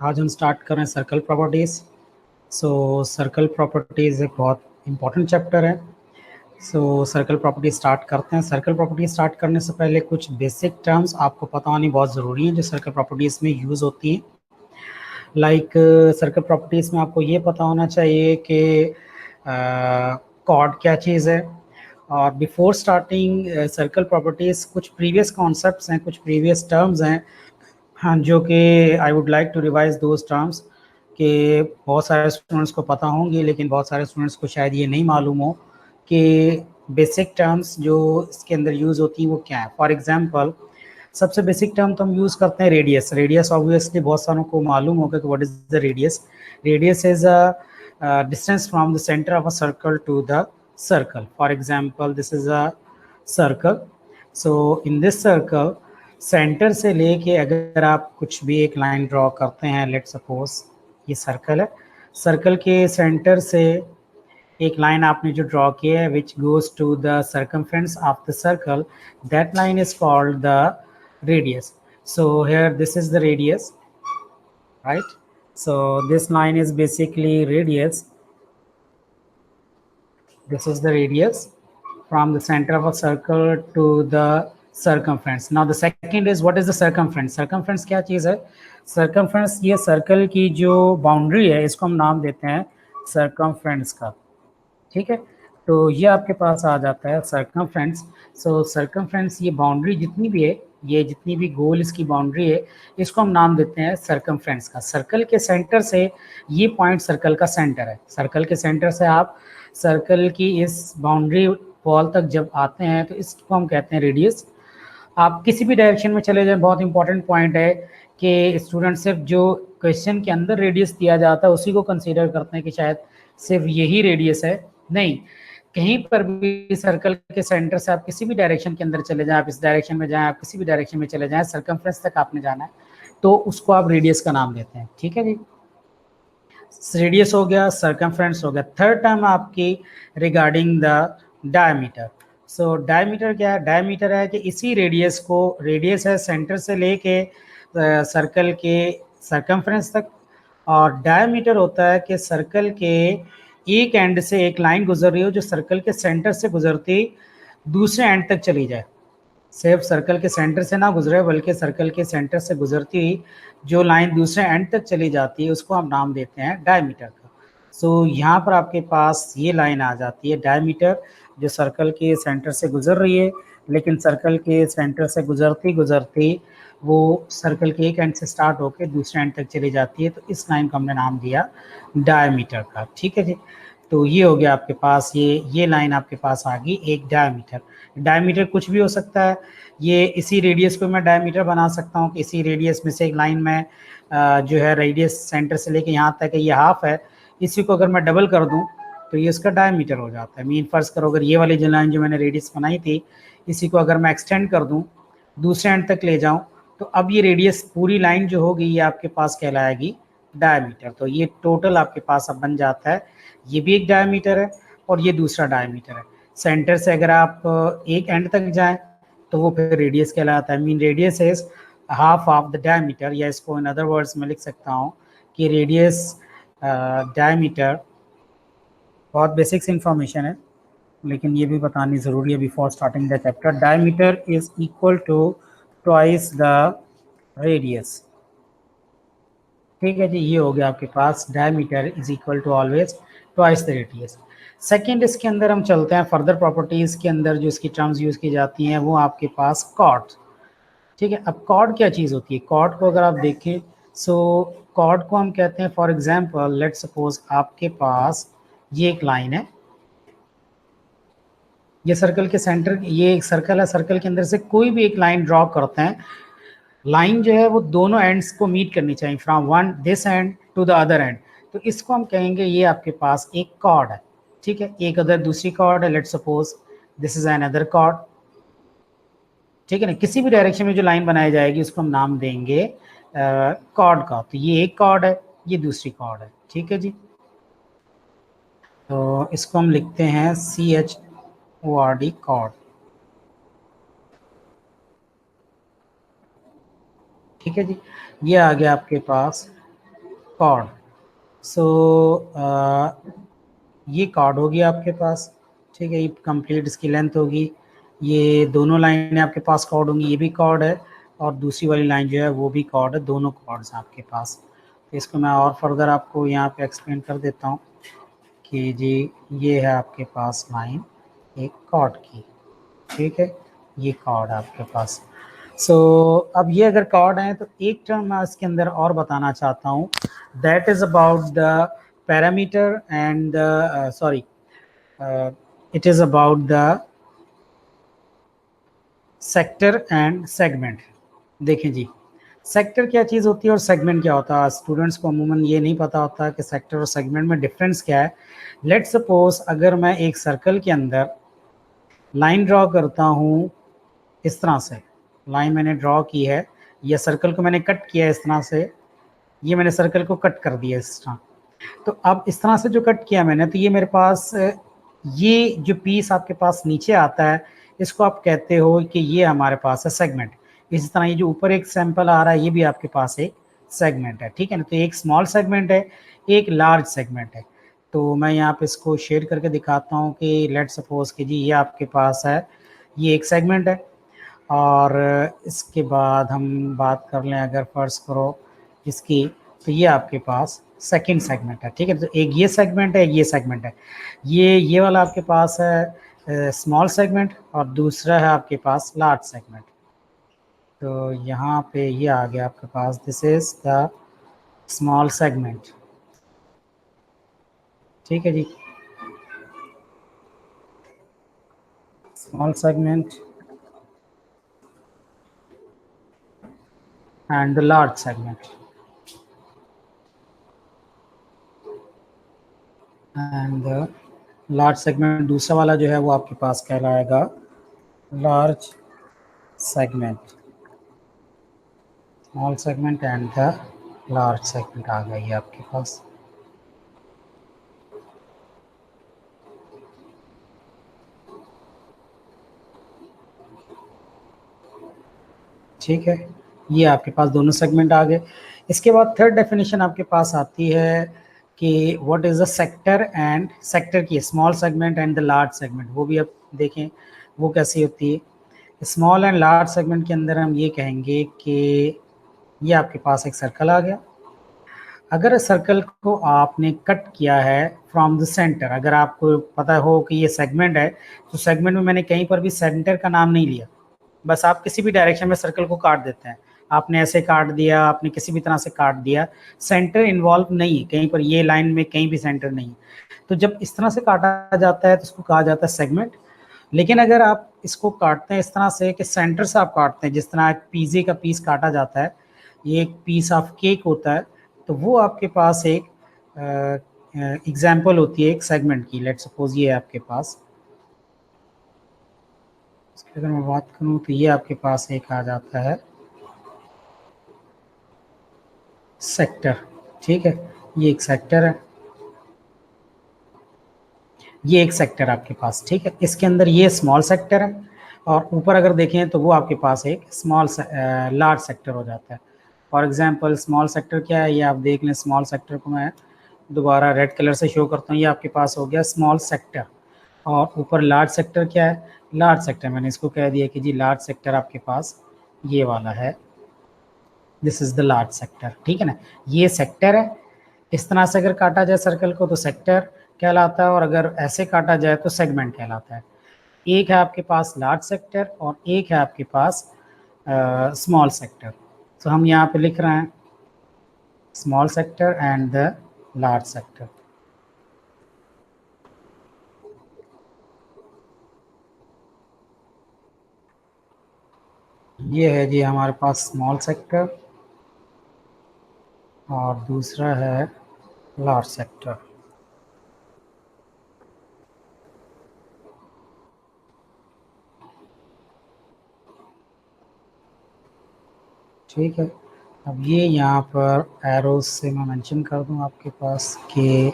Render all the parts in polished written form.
आज हम स्टार्ट कर रहे हैं सर्कल प्रॉपर्टीज। सर्कल प्रॉपर्टीज एक बहुत इंपॉर्टेंट चैप्टर है। सर्कल प्रॉपर्टी स्टार्ट करते हैं। सर्कल प्रॉपर्टी स्टार्ट करने से पहले कुछ बेसिक टर्म्स आपको पता होनी बहुत ज़रूरी है जो सर्कल प्रॉपर्टीज में यूज़ होती हैं। लाइक सर्कल प्रॉपर्टीज में आपको ये पता होना चाहिए कि कॉर्ड क्या चीज़ है। और बिफोर स्टार्टिंग सर्कल प्रॉपर्टीज कुछ प्रीवियस कॉन्सेप्ट्स हैं, कुछ प्रीवियस टर्म्स हैं, हाँ, जो कि I would like to revise those terms कि बहुत सारे स्टूडेंट्स को पता होंगे लेकिन बहुत सारे स्टूडेंट्स को शायद ये नहीं मालूम हो कि बेसिक टर्म्स जो इसके अंदर यूज़ होती हैं वो क्या है। फॉर एग्जांपल सबसे बेसिक टर्म तो हम यूज़ करते हैं रेडियस। रेडियस ऑब्वियसली बहुत सारों को मालूम होगा कि what is the radius. Radius is a distance from the centre of a circle to the circle. For example this is a circle. So in this circle centre से लेके अगर आप कुछ भी एक लाइन ड्रॉ करते हैं, लेट सपोज ये सर्कल है, सर्कल के सेंटर से एक लाइन आपने जो ड्रॉ किया है which goes to the circumference of the circle, that line is called the radius. So here this is the radius, right? So this line is basically radius. This is the radius from the center of a circle to the circumference. Now the second is what is the circumference? Circumference क्या चीज़ है? Circumference ये circle की जो boundary है इसको हम नाम देते हैं circumference का। ठीक है, तो ये आपके पास आ जाता है सर्कमफ्रेंस। सर्कमफ्रेंस ये बाउंड्री जितनी भी है, ये जितनी भी गोल इसकी बाउंड्री है, इसको हम नाम देते हैं सर्कमफ्रेंस का। सर्कल के सेंटर से ये पॉइंट सर्कल का सेंटर है। सर्कल के सेंटर से आप सर्कल की इस बाउंड्री वॉल तक जब आते हैं तो इसको हम कहते हैं रेडियस। आप किसी भी डायरेक्शन में चले जाएं, बहुत इंपॉर्टेंट पॉइंट है कि स्टूडेंट सिर्फ जो क्वेश्चन के अंदर रेडियस दिया जाता है उसी को कंसीडर करते हैं कि शायद सिर्फ यही रेडियस है। नहीं, कहीं पर भी सर्कल के सेंटर से आप किसी भी डायरेक्शन के अंदर चले जाएं, आप इस डायरेक्शन में जाएं, आप किसी भी डायरेक्शन में चले जाएं, सर्कमफ्रेंस तक आपने जाना है तो उसको आप रेडियस का नाम देते हैं। ठीक है जी, रेडियस हो गया, सर्कमफ्रेंस हो गया। थर्ड टर्म आपकी रिगार्डिंग द डायमीटर। डायमीटर क्या है? डायमीटर है कि इसी रेडियस को, रेडियस है सेंटर से लेके सर्कल के सर्कमफ्रेंस तक, और डायमीटर होता है कि सर्कल के एक एंड से एक लाइन गुजर रही हो जो सर्कल के सेंटर से गुजरती दूसरे एंड तक चली जाए। सिर्फ सर्कल के सेंटर से ना गुजरे बल्कि सर्कल के सेंटर से गुजरती हुई जो लाइन दूसरे एंड तक चली जाती है उसको हम नाम देते हैं डायमीटर का। यहाँ पर आपके पास ये लाइन आ जाती है डायमीटर, जो सर्कल के सेंटर से गुजर रही है, लेकिन सर्कल के सेंटर से गुजरती गुजरती वो सर्कल के एक एंड से स्टार्ट होकर दूसरे एंड तक चली जाती है, तो इस लाइन को हमने नाम दिया डायमीटर का। ठीक है जी, तो ये हो गया आपके पास, ये लाइन आपके पास आ गई एक डायमीटर। डायमीटर कुछ भी हो सकता है, ये इसी रेडियस को मैं डायमीटर बना सकता हूँ कि इसी रेडियस में से एक लाइन में जो है रेडियस सेंटर से लेके यहाँ तक है, ये हाफ है, इसी को अगर मैं डबल कर दूँ तो ये उसका डायमीटर हो जाता है। मीन फर्ज करो अगर ये वाली जो लाइन जो मैंने रेडियस बनाई थी इसी को अगर मैं एक्सटेंड कर दूँ दूसरे एंड तक ले जाऊँ तो अब ये रेडियस पूरी लाइन जो होगी ये आपके पास कहलाएगी डायमीटर। तो ये टोटल आपके पास अब बन जाता है, ये भी एक डायमीटर है और ये दूसरा डायमीटर है। सेंटर से अगर आप एक एंड तक जाएं तो वो फिर रेडियस कहलाता है। Mean radius is half of the diameter, या इसको इन अदर वर्ड्स में लिख सकता हूँ कि रेडियस डायमीटर, बहुत बेसिक्स इंफॉर्मेशन है लेकिन ये भी बतानी ज़रूरी है before starting the chapter. Diameter is equal to twice the radius. ठीक है जी, ये हो गया आपके पास diameter is equal to always twice the radius. Second इसके अंदर हम चलते हैं फर्दर प्रॉपर्टीज के अंदर जो इसकी टर्म्स यूज की जाती हैं वो आपके पास कॉर्ड। ठीक है, अब कॉर्ड क्या चीज़ होती है? कॉर्ड को अगर आप देखें कॉर्ड को हम कहते हैं, फॉर एग्जाम्पल लेट सपोज आपके पास ये एक लाइन है, ये सर्कल के सेंटर, ये एक सर्कल है, सर्कल के अंदर से कोई भी एक लाइन ड्रॉ करते हैं, लाइन जो है वो दोनों एंड्स को मीट करनी चाहिए, from one this end to the other end, तो इसको हम कहेंगे ये आपके पास एक कॉर्ड है। ठीक है, एक अदर दूसरी कॉर्ड है, let suppose this is an other chord. ठीक है ना, किसी भी डायरेक्शन में जो लाइन बनाई जाएगी उसको हम नाम देंगे कॉर्ड का। तो ये एक कॉर्ड है, ये दूसरी कॉर्ड है। ठीक है जी, तो इसको हम लिखते हैं CHORD कॉर्ड। ठीक है जी, ये आ गया आपके पास कॉर्ड। सो ये कॉर्ड होगी आपके पास, ठीक है, ये कंप्लीट इसकी लेंथ होगी। ये दोनों लाइनें आपके पास कॉर्ड होंगी, ये भी कॉर्ड है और दूसरी वाली लाइन जो है वो भी कॉर्ड है, दोनों कॉर्ड्स हैं आपके पास। तो इसको मैं और फर्दर आपको यहाँ पे एक्सप्लेन कर देता हूँ कि जी ये है आपके पास लाइन एक कॉर्ड की, ठीक है, ये कॉर्ड है आपके पास। सो अब ये अगर कॉर्ड है तो एक टर्म मैं इसके अंदर और बताना चाहता हूँ, that is about the parameter and sorry it is about the sector and segment. देखें जी, सेक्टर क्या चीज़ होती है और सेगमेंट क्या होता है। स्टूडेंट्स को अमूमन ये नहीं पता होता कि सेक्टर और सेगमेंट में डिफरेंस क्या है। लेट्स सपोज अगर मैं एक सर्कल के अंदर लाइन ड्रॉ करता हूँ इस तरह से, लाइन मैंने ड्रॉ की है या सर्कल को मैंने कट किया है इस तरह से, ये मैंने सर्कल को कट कर दिया इस तरह। तो अब इस तरह से जो कट किया मैंने, तो ये मेरे पास ये जो पीस आपके पास नीचे आता है इसको आप कहते हो कि ये हमारे पास है सेगमेंट। इसी तरह ये जो ऊपर एक सैंपल आ रहा है ये भी आपके पास एक सेगमेंट है, ठीक है ना। तो एक स्मॉल सेगमेंट है, एक लार्ज सेगमेंट है। तो मैं यहाँ पे इसको शेयर करके दिखाता हूँ कि लेट सपोज कि जी ये आपके पास है, ये एक सेगमेंट है। और इसके बाद हम बात कर लें अगर फर्ज करो इसकी, तो ये आपके पास सेकंड सेगमेंट है, ठीक है। तो एक ये सेगमेंट है, ये सेगमेंट है, ये वाला आपके पास है स्मॉल सेगमेंट और दूसरा है आपके पास लार्ज सेगमेंट। तो यहाँ पे ये आ गया आपके पास, this is the small segment, ठीक है जी, small segment and the large segment. And large segment दूसरा वाला जो है वो आपके पास कहलाएगा large segment, small segment and the large segment आ गई है आपके पास। ठीक है, ये आपके पास दोनों सेगमेंट आ गए। इसके बाद थर्ड डेफिनेशन आपके पास आती है कि what is the sector and sector की small segment and the large segment, वो भी अब देखें वो कैसी होती है। स्मॉल एंड लार्ज सेगमेंट के अंदर हम ये कहेंगे कि ये आपके पास एक सर्कल आ गया। अगर सर्कल को आपने कट किया है फ्रॉम द सेंटर, अगर आपको पता हो कि ये सेगमेंट है तो सेगमेंट में मैंने कहीं पर भी सेंटर का नाम नहीं लिया, बस आप किसी भी डायरेक्शन में सर्कल को काट देते हैं। आपने ऐसे काट दिया, आपने किसी भी तरह से काट दिया, सेंटर इन्वॉल्व नहीं है कहीं पर, ये लाइन में कहीं भी सेंटर नहीं है। तो जब इस तरह से काटा जाता है तो उसको कहा जाता है सेगमेंट। लेकिन अगर आप इसको काटते हैं इस तरह से कि सेंटर से आप काटते हैं, जिस तरह पिज़्ज़ा का पीस काटा जाता है, ये एक पीस ऑफ केक होता है, तो वो आपके पास एक एग्जाम्पल होती है एक सेगमेंट की। लेट सपोज ये है आपके पास, इसकी अगर मैं बात करूँ तो ये आपके पास एक आ जाता है सेक्टर, ठीक है, ये एक सेक्टर है, ये एक सेक्टर आपके पास, ठीक है। इसके अंदर ये स्मॉल सेक्टर है और ऊपर अगर देखें तो वो आपके पास एक स्मॉल लार्ज सेक्टर हो जाता है। फॉर एग्जांपल स्मॉल सेक्टर क्या है ये आप देख लें। स्मॉल सेक्टर को मैं दोबारा रेड कलर से शो करता हूँ, ये आपके पास हो गया स्मॉल सेक्टर। और ऊपर लार्ज सेक्टर क्या है, लार्ज सेक्टर मैंने इसको कह दिया कि जी लार्ज सेक्टर आपके पास ये वाला है, this is the large sector, ठीक है ना। ये सेक्टर है, इस तरह से अगर काटा जाए सर्कल को तो सेक्टर कहलाता है और अगर ऐसे काटा जाए तो सेगमेंट कहलाता है। एक है आपके पास लार्ज सेक्टर और एक है आपके पास स्मॉल सेक्टर। तो हम यहाँ पे लिख रहे हैं small sector and the large sector. ये है जी हमारे पास स्मॉल सेक्टर और दूसरा है लार्ज सेक्टर। ठीक है, अब ये यहाँ पर एरोज से मैं मेंशन कर दूँ आपके पास कि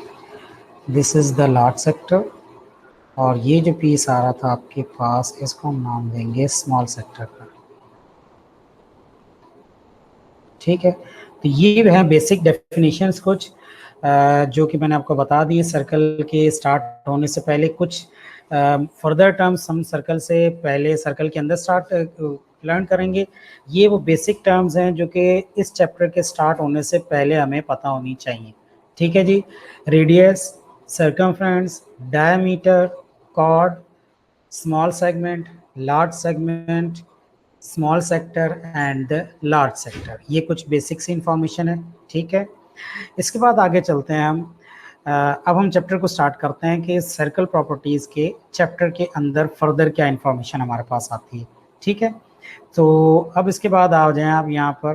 this is the large sector और ये जो पीस आ रहा था आपके पास इसको हम नाम देंगे स्मॉल सेक्टर का, ठीक है। तो ये है बेसिक डेफिनेशंस कुछ जो कि मैंने आपको बता दी सर्कल के स्टार्ट होने से पहले। कुछ फर्दर टर्म्स हम सर्कल से पहले सर्कल के अंदर स्टार्ट लर्न करेंगे। ये वो बेसिक टर्म्स हैं जो कि इस चैप्टर के स्टार्ट होने से पहले हमें पता होनी चाहिए। ठीक है जी। Radius, circumference, diameter, chord, small segment, large segment, small sector and large sector, ये कुछ बेसिक सी इंफॉर्मेशन है। ठीक है, इसके बाद आगे चलते हैं हम। अब हम चैप्टर को स्टार्ट करते हैं कि सर्कल प्रॉपर्टीज के चैप्टर के अंदर फर्दर क्या इंफॉर्मेशन हमारे पास आती है। ठीक है, तो अब इसके बाद आ जाएं आप यहाँ पर